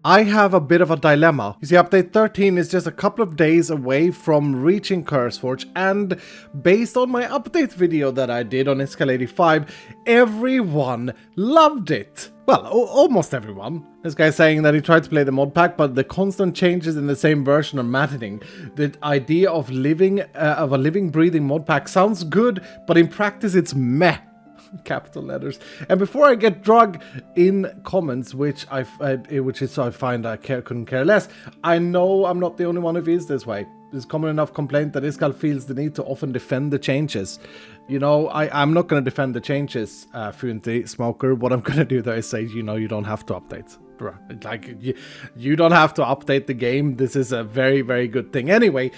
I have a bit of a dilemma. You see, update 13 is just a couple of days away from reaching CurseForge, and based on my update video that I did on Iskall 85, everyone loved it. Well, almost everyone. This guy saying that he tried to play the mod pack, but the constant changes in the same version are maddening. The idea of a living, breathing mod pack sounds good, but in practice it's meh. Capital letters. And before I get drug in comments, which I find I couldn't care less, I know I'm not the only one who feels this way. There's common enough complaint that Iskall feels the need to often defend the changes. You know, I'm not going to defend the changes, Fluenty Smoker. What I'm going to do though is say, you know, you don't have to update. Like, you don't have to update the game. This is a very, very good thing. Anyway,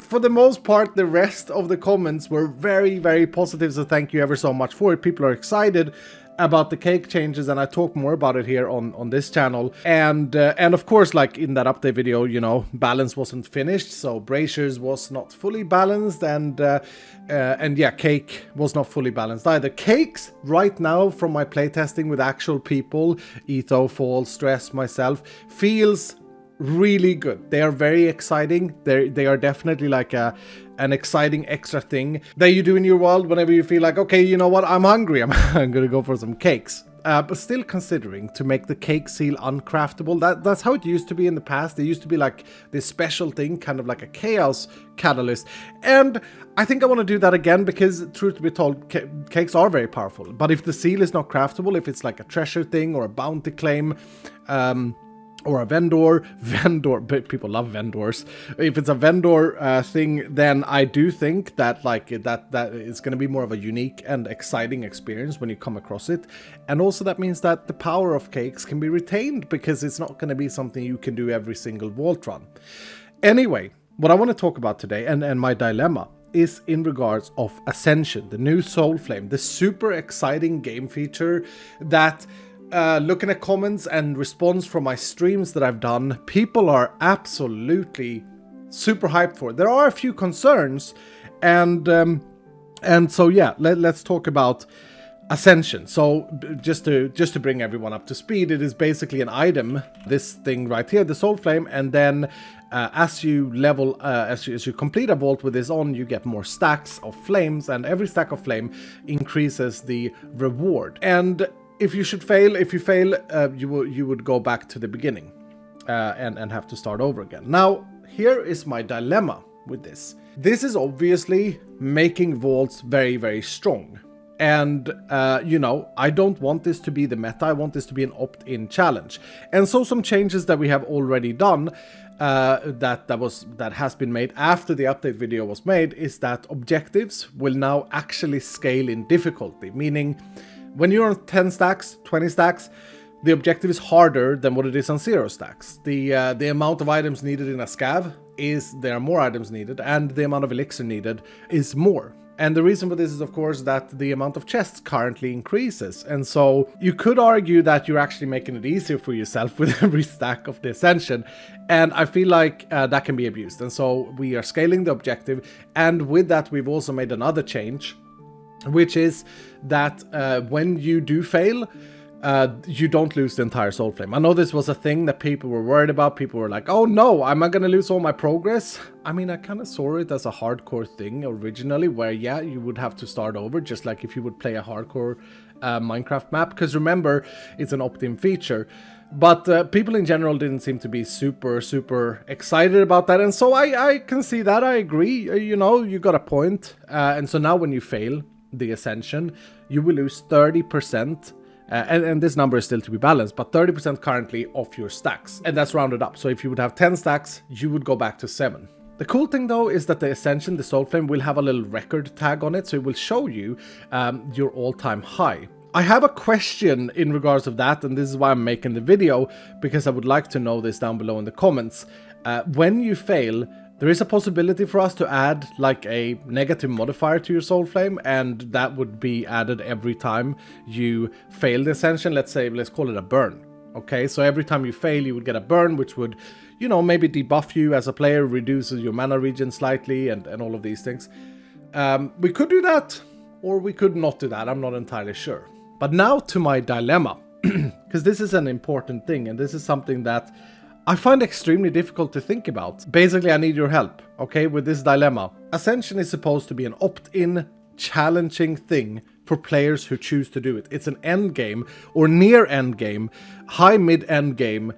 for the most part, the rest of the comments were very, very positive, so thank you ever so much for it. People are excited about the cake changes, and I talk more about it here on this channel. And of course, like in that update video, you know, balance wasn't finished, so Braziers was not fully balanced, and yeah, cake was not fully balanced either. Cakes right now, from my playtesting with actual people, Etho, Fall, Stress, myself, feels really good. They are very exciting. They are definitely like an exciting extra thing that you do in your world whenever you feel like, okay, you know what, I'm hungry, I'm gonna go for some cakes. But still considering to make the cake seal uncraftable. That's how it used to be in the past. It used to be like this special thing, kind of like a chaos catalyst. And I think I want to do that again because, truth be told, cakes are very powerful. But if the seal is not craftable, if it's like a treasure thing or a bounty claim, or a vendor, people love vendors. If it's a vendor thing, then I do think that like that is going to be more of a unique and exciting experience when you come across it. And also that means that the power of cakes can be retained because it's not going to be something you can do every single vault run. Anyway, what I want to talk about today and my dilemma is in regards of Ascension, the new Soul Flame, the super exciting game feature that looking at comments and response from my streams that I've done, people are absolutely super hyped for it. There are a few concerns, and so yeah, let's talk about Ascension. So just to bring everyone up to speed, it is basically an item, this thing right here, the Soul Flame, and then as you level, as you complete a vault with this on, you get more stacks of flames, and every stack of flame increases the reward. And if you fail, you would go back to the beginning and have to start over again. Now, here is my dilemma with this. This is obviously making vaults very, very strong. And, you know, I don't want this to be the meta. I want this to be an opt-in challenge. And so some changes that we have already done that has been made after the update video was made is that objectives will now actually scale in difficulty, meaning when you're on 10 stacks, 20 stacks, the objective is harder than what it is on 0 stacks. The amount of items needed in a scav there are more items needed, and the amount of elixir needed is more. And the reason for this is, of course, that the amount of chests currently increases. And so you could argue that you're actually making it easier for yourself with every stack of the Ascension. And I feel like that can be abused. And so we are scaling the objective. And with that, we've also made another change, which is that when you do fail, you don't lose the entire Soul Flame. I know this was a thing that people were worried about. People were like, oh no, am I going to lose all my progress? I mean, I kind of saw it as a hardcore thing originally, where yeah, you would have to start over, just like if you would play a hardcore Minecraft map. Because remember, it's an opt-in feature. But people in general didn't seem to be super excited about that. And so I can see that. I agree. You know, you got a point. And so now when you fail the Ascension, you will lose 30%. And this number is still to be balanced, but 30% currently of your stacks. And that's rounded up. So if you would have 10 stacks, you would go back to 7. The cool thing though is that the Ascension, the Soul Flame, will have a little record tag on it. So it will show you your all-time high. I have a question in regards of that, and this is why I'm making the video, because I would like to know this down below in the comments. When you fail, there is a possibility for us to add like a negative modifier to your Soul Flame, and that would be added every time you fail the Ascension. Let's call it a burn. Okay, so every time you fail, you would get a burn, which would, you know, maybe debuff you as a player, reduces your mana regen slightly, and all of these things. We could do that, or we could not do that. I'm not entirely sure. But now to my dilemma. because this is an important thing, and this is something that I find extremely difficult to think about. Basically, I need your help, okay, with this dilemma. Ascension is supposed to be an opt-in, challenging thing for players who choose to do it. It's an end game or near end game, high mid end game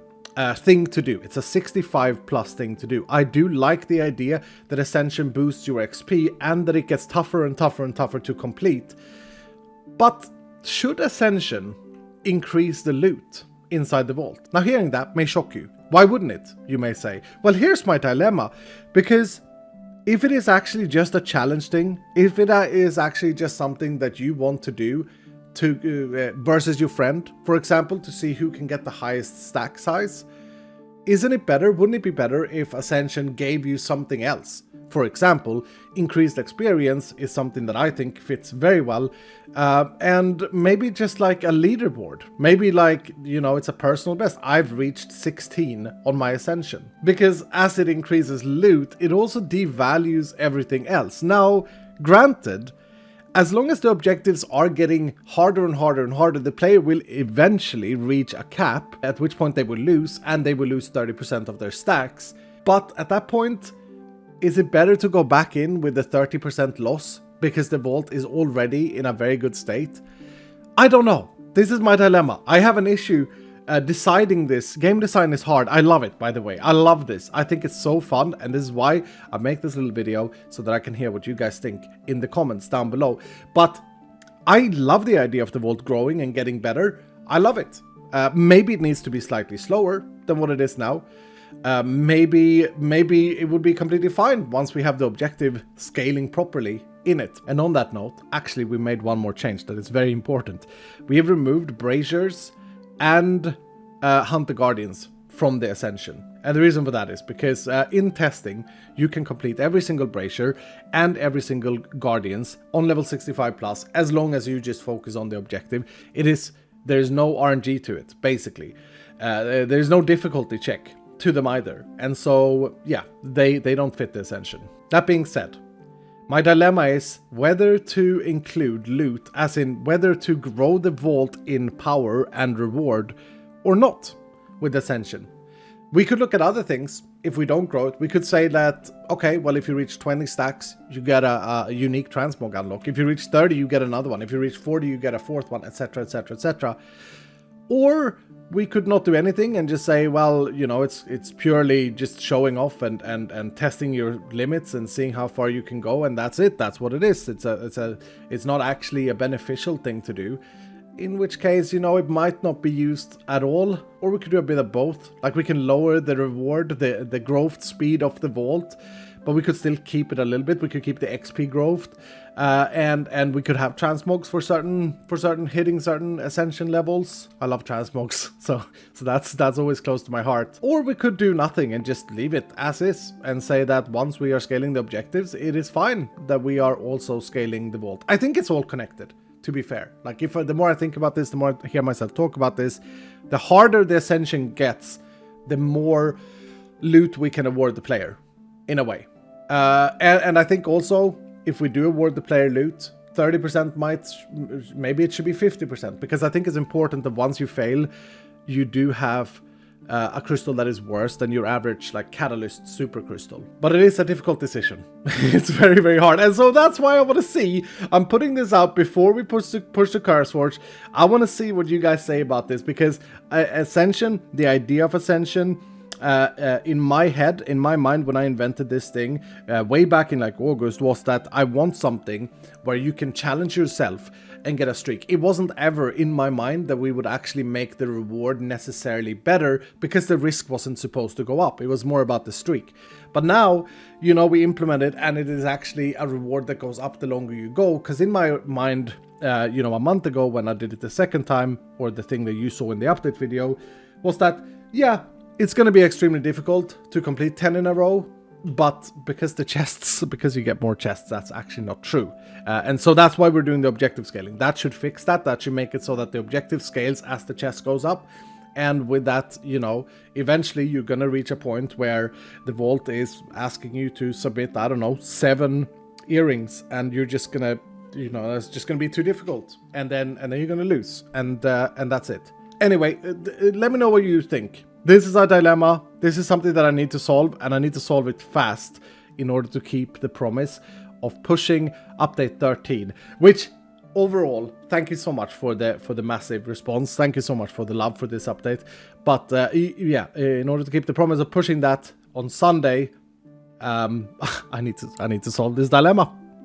thing to do. It's a 65 plus thing to do. I do like the idea that Ascension boosts your XP and that it gets tougher and tougher and tougher to complete. But should Ascension increase the loot inside the vault? Now, hearing that may shock you. Why wouldn't it, you may say? Well, here's my dilemma. Because if it is actually just a challenge thing, if it is actually just something that you want to do to versus your friend, for example, to see who can get the highest stack size, isn't it better? Wouldn't it be better if Ascension gave you something else? For example, increased experience is something that I think fits very well. And maybe just like a leaderboard. Maybe like, you know, it's a personal best. I've reached 16 on my Ascension. Because as it increases loot, it also devalues everything else. Now, granted, as long as the objectives are getting harder and harder and harder, the player will eventually reach a cap, at which point they will lose, and they will lose 30% of their stacks. But at that point, is it better to go back in with the 30% loss because the vault is already in a very good state? I don't know. This is my dilemma. I have an issue deciding this. Game design is hard. I love it, by the way. I love this. I think it's so fun, and this is why I make this little video, so that I can hear what you guys think in the comments down below. But I love the idea of the vault growing and getting better. I love it. Maybe it needs to be slightly slower than what it is now. Maybe it would be completely fine once we have the objective scaling properly in it. And on that note, actually we made one more change that is very important. We have removed braziers and Hunt the Guardians from the Ascension. And the reason for that is because in testing, you can complete every single brazier and every single Guardians on level 65 plus, as long as you just focus on the objective. There's no RNG to it, basically. There's no difficulty check to them either. And so, yeah, they don't fit the Ascension. That being said, my dilemma is whether to include loot, as in whether to grow the vault in power and reward or not with Ascension. We could look at other things. If we don't grow it, we could say that, okay, well, if you reach 20 stacks, you get a unique transmog unlock. If you reach 30, you get another one. If you reach 40, you get a fourth one, etc., etc., etc. Or we could not do anything and just say, well, you know, it's purely just showing off and testing your limits and seeing how far you can go, and that's it. That's what it is. It's not actually a beneficial thing to do. In which case, you know, it might not be used at all. Or we could do a bit of both. Like, we can lower the reward, the growth speed of the vault, but we could still keep it a little bit. We could keep the XP growth, and we could have transmogs for certain hitting certain Ascension levels. I love transmogs, so that's always close to my heart. Or we could do nothing and just leave it as is and say that once we are scaling the objectives, it is fine that we are also scaling the vault. I think it's all connected, to be fair. Like, the more I think about this, the more I hear myself talk about this, the harder the Ascension gets, the more loot we can award the player, in a way. And I think also, if we do award the player loot, 30% maybe it should be 50%, because I think it's important that once you fail, you do have a crystal that is worse than your average, like, catalyst super crystal. But it is a difficult decision. It's very, very hard. And so that's why I want to see, I'm putting this out before we push the CurseForge. I want to see what you guys say about this, because Ascension, the idea of Ascension, in my head, in my mind, when I invented this thing way back in like August, was that I want something where you can challenge yourself and get a streak. It wasn't ever in my mind that we would actually make the reward necessarily better, because the risk wasn't supposed to go up. It was more about the streak. But now, you know, we implement it, and it is actually a reward that goes up the longer you go. Because in my mind, you know, a month ago when I did it the second time, or the thing that you saw in the update video, was that, yeah, it's going to be extremely difficult to complete 10 in a row, but because because you get more chests, that's actually not true. And so that's why we're doing the objective scaling. That should fix that. That should make it so that the objective scales as the chest goes up. And with that, you know, eventually you're going to reach a point where the vault is asking you to submit, I don't know, 7 earrings, and you're just going to, you know, it's just going to be too difficult. And then you're going to lose. And that's it. Anyway, let me know what you think. This is a dilemma. This is something that I need to solve, and I need to solve it fast in order to keep the promise of pushing update 13, which overall, thank you so much for the massive response. Thank you so much for the love for this update. But yeah, in order to keep the promise of pushing that on Sunday, I need to solve this dilemma.